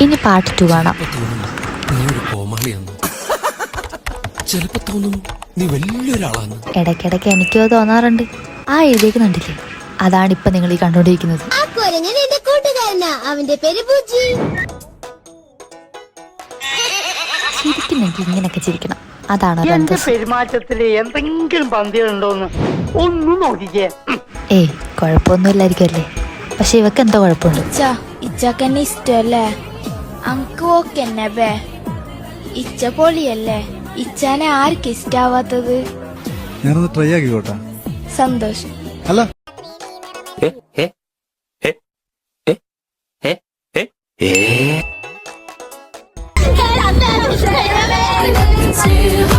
ഇനി പാർട്ട് 2 കാണാം. ഇടയ്ക്കിടയ്ക്ക് എനിക്കോ തോന്നാറുണ്ട്. ആ എഴുതിയേക്കുന്നുണ്ടില്ലേ, അതാണ് ഇപ്പൊ നിങ്ങൾ ഈ കണ്ടോണ്ടിരിക്കുന്നത്. ചിരിക്കുന്നെങ്കിൽ ഇങ്ങനെയൊക്കെ ചിരിക്കണം. അതാണ് പെരുമാറ്റത്തില് എന്തെങ്കിലും പന്തികളുണ്ടോന്ന് ഒന്നും നോക്കിക്കേ. ഏയ് കുഴപ്പമൊന്നുമില്ലായിരിക്കും അല്ലേ, പക്ഷെ ഇവക്ക് എന്തോ കുഴപ്പമുണ്ട്. ഇച്ചക്കെന്നെ ഇഷ്ടല്ലേ? അങ്ക് ഓക്കെന്നെ ബേ. ഇച്ച പൊളിയല്ലേ? ഇച്ചാനെ ആർക്ക് ഇഷ്ടാവാത്തത്? ഞാനൊന്ന് ട്രൈ ആക്കിക്കോട്ടെ. സന്തോഷം. അല്ല See